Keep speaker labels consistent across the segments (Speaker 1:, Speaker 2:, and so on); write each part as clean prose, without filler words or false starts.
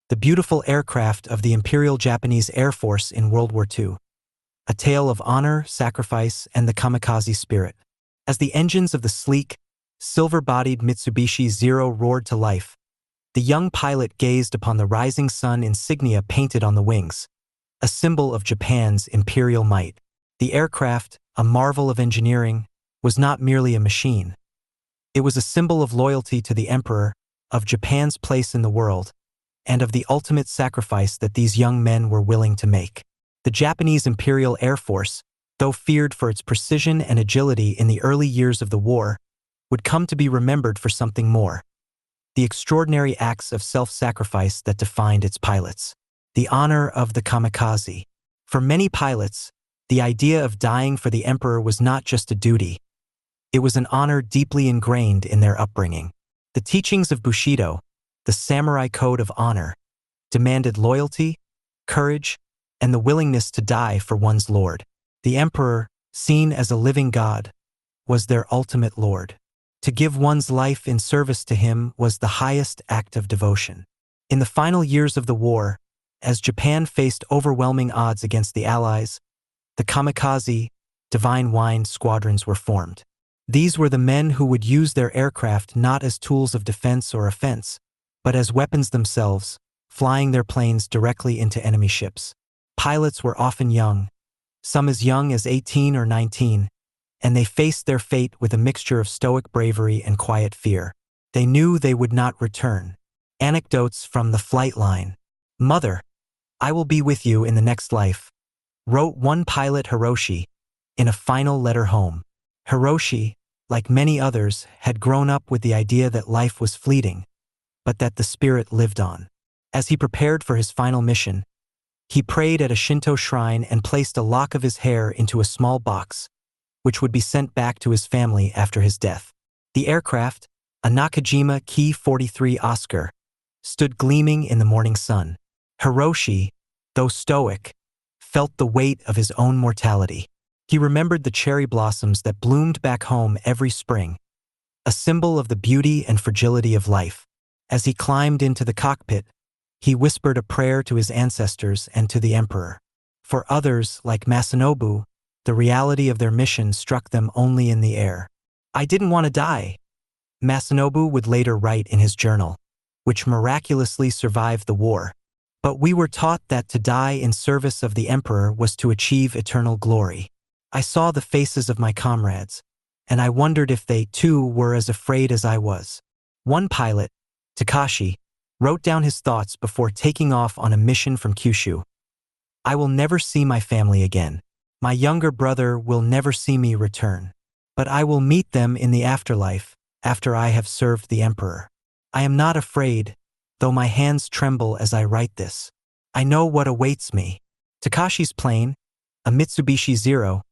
Speaker 1: the beautiful aircraft of the Imperial Japanese Air Force in World War II. A tale of honor, sacrifice, and the kamikaze spirit. As the engines of the sleek, silver-bodied Mitsubishi Zero roared to life, the young pilot gazed upon the rising sun insignia painted on the wings, a symbol of Japan's imperial might. The aircraft, a marvel of engineering, was not merely a machine. It was a symbol of loyalty to the emperor, of Japan's place in the world, and of the ultimate sacrifice that these young men were willing to make. The Japanese Imperial Air Force, though feared for its precision and agility in the early years of the war, would come to be remembered for something more: the extraordinary acts of self-sacrifice that defined its pilots. The honor of the kamikaze. For many pilots, the idea of dying for the emperor was not just a duty. It was an honor deeply ingrained in their upbringing. The teachings of Bushido, the samurai code of honor, demanded loyalty, courage, and the willingness to die for one's lord. The emperor, seen as a living god, was their ultimate lord. To give one's life in service to him was the highest act of devotion. In the final years of the war, as Japan faced overwhelming odds against the Allies, the kamikaze, divine wind squadrons were formed. These were the men who would use their aircraft not as tools of defense or offense, but as weapons themselves, flying their planes directly into enemy ships. Pilots were often young, some as young as 18 or 19, and they faced their fate with a mixture of stoic bravery and quiet fear. They knew they would not return. Anecdotes from the flight line. "Mother, I will be with you in the next life," wrote one pilot, Hiroshi, in a final letter home. Hiroshi, like many others, had grown up with the idea that life was fleeting, but that the spirit lived on. As he prepared for his final mission, he prayed at a Shinto shrine and placed a lock of his hair into a small box, which would be sent back to his family after his death. The aircraft, a Nakajima Ki-43 Oscar, stood gleaming in the morning sun. Hiroshi, though stoic, felt the weight of his own mortality. He remembered the cherry blossoms that bloomed back home every spring, a symbol of the beauty and fragility of life. As he climbed into the cockpit, he whispered a prayer to his ancestors and to the emperor. For others, like Masanobu, the reality of their mission struck them only in the air. "I didn't want to die," Masanobu would later write in his journal, which miraculously survived the war. "But we were taught that to die in service of the emperor was to achieve eternal glory. I saw the faces of my comrades, and I wondered if they, too, were as afraid as I was." One pilot, Takashi, wrote down his thoughts before taking off on a mission from Kyushu. "I will never see my family again. My younger brother will never see me return. But I will meet them in the afterlife, after I have served the emperor. I am not afraid, though my hands tremble as I write this. I know what awaits me." Takashi's plane, a Mitsubishi Zero,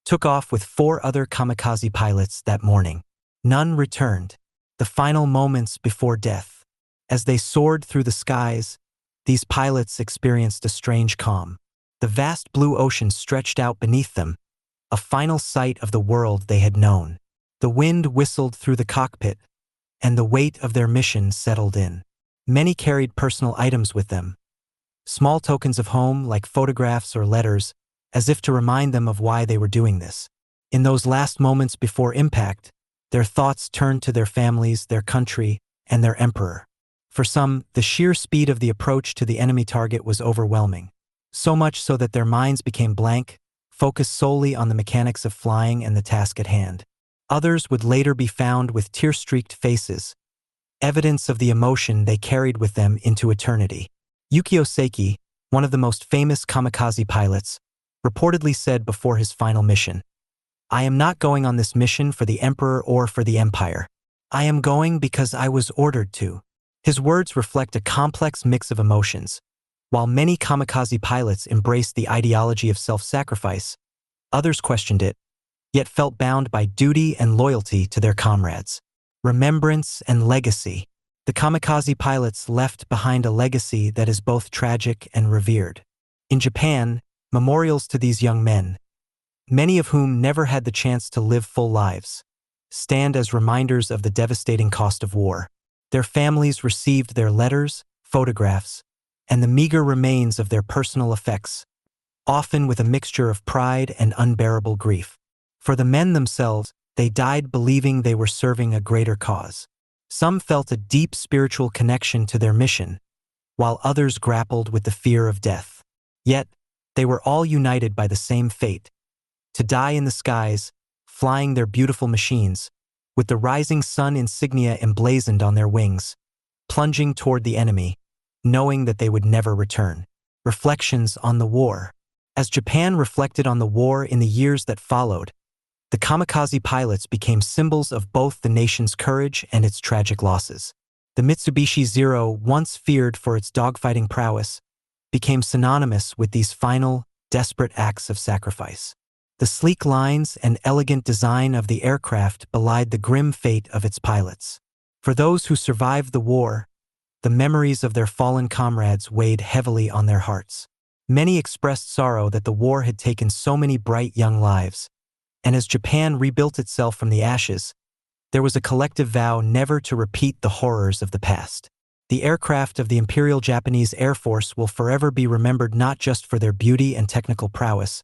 Speaker 1: took off with 4 other kamikaze pilots that morning. None returned. The final moments before death. As they soared through the skies, these pilots experienced a strange calm. The vast blue ocean stretched out beneath them, a final sight of the world they had known. The wind whistled through the cockpit, and the weight of their mission settled in. Many carried personal items with them, small tokens of home like photographs or letters, as if to remind them of why they were doing this. In those last moments before impact, their thoughts turned to their families, their country, and their emperor. For some, the sheer speed of the approach to the enemy target was overwhelming, so much so that their minds became blank, focused solely on the mechanics of flying and the task at hand. Others would later be found with tear-streaked faces, evidence of the emotion they carried with them into eternity. Yukio Seiki, one of the most famous kamikaze pilots, reportedly said before his final mission, "I am not going on this mission for the emperor or for the empire. I am going because I was ordered to." His words reflect a complex mix of emotions. While many kamikaze pilots embraced the ideology of self-sacrifice, others questioned it, yet felt bound by duty and loyalty to their comrades. Remembrance and legacy. The kamikaze pilots left behind a legacy that is both tragic and revered. In Japan, memorials to these young men, many of whom never had the chance to live full lives, stand as reminders of the devastating cost of war. Their families received their letters, photographs, and the meager remains of their personal effects, often with a mixture of pride and unbearable grief. For the men themselves, they died believing they were serving a greater cause. Some felt a deep spiritual connection to their mission, while others grappled with the fear of death. Yet, they were all united by the same fate: to die in the skies, flying their beautiful machines, with the rising sun insignia emblazoned on their wings, plunging toward the enemy, knowing that they would never return. Reflections on the war. As Japan reflected on the war in the years that followed, the kamikaze pilots became symbols of both the nation's courage and its tragic losses. The Mitsubishi Zero, once feared for its dogfighting prowess, became synonymous with these final, desperate acts of sacrifice. The sleek lines and elegant design of the aircraft belied the grim fate of its pilots. For those who survived the war, the memories of their fallen comrades weighed heavily on their hearts. Many expressed sorrow that the war had taken so many bright young lives, and as Japan rebuilt itself from the ashes, there was a collective vow never to repeat the horrors of the past. The aircraft of the Imperial Japanese Air Force will forever be remembered not just for their beauty and technical prowess,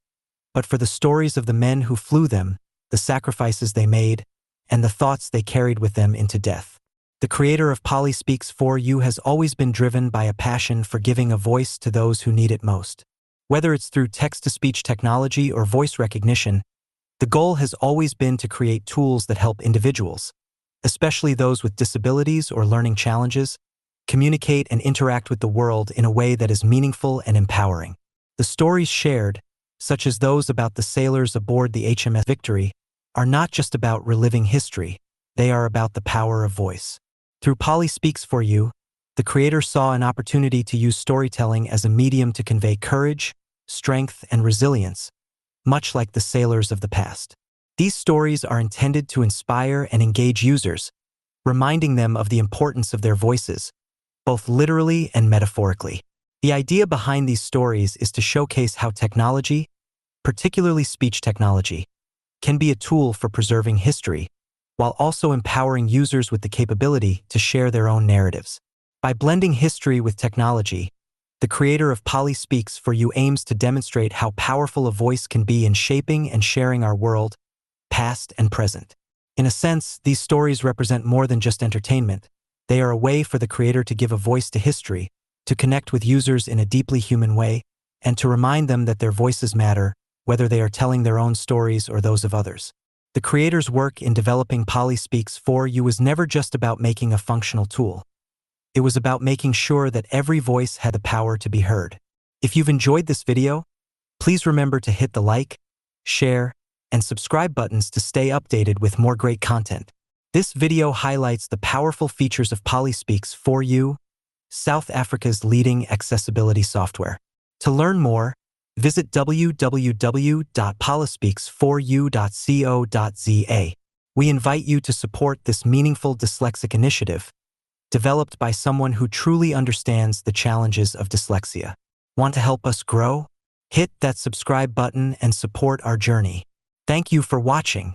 Speaker 1: but for the stories of the men who flew them, the sacrifices they made, and the thoughts they carried with them into death. The creator of Polly Speaks For You has always been driven by a passion for giving a voice to those who need it most. Whether it's through text-to-speech technology or voice recognition, the goal has always been to create tools that help individuals, especially those with disabilities or learning challenges, communicate and interact with the world in a way that is meaningful and empowering. The stories shared, such as those about the sailors aboard the HMS Victory, are not just about reliving history, they are about the power of voice. Through Polly Speaks For You, the creator saw an opportunity to use storytelling as a medium to convey courage, strength, and resilience, much like the sailors of the past. These stories are intended to inspire and engage users, reminding them of the importance of their voices, both literally and metaphorically. The idea behind these stories is to showcase how technology, particularly speech technology, can be a tool for preserving history, while also empowering users with the capability to share their own narratives. By blending history with technology, the creator of Polly Speaks For You aims to demonstrate how powerful a voice can be in shaping and sharing our world, past and present. In a sense, these stories represent more than just entertainment. They are a way for the creator to give a voice to history, to connect with users in a deeply human way, and to remind them that their voices matter, whether they are telling their own stories or those of others. The creator's work in developing Polly Speaks For You was never just about making a functional tool. It was about making sure that every voice had the power to be heard. If you've enjoyed this video, please remember to hit the like, share, and subscribe buttons to stay updated with more great content. This video highlights the powerful features of Polly Speaks For You, South Africa's leading accessibility software. To learn more, visit www.polyspeaks4u.co.za. We invite you to support this meaningful dyslexic initiative, developed by someone who truly understands the challenges of dyslexia. Want to help us grow? Hit that subscribe button and support our journey. Thank you for watching.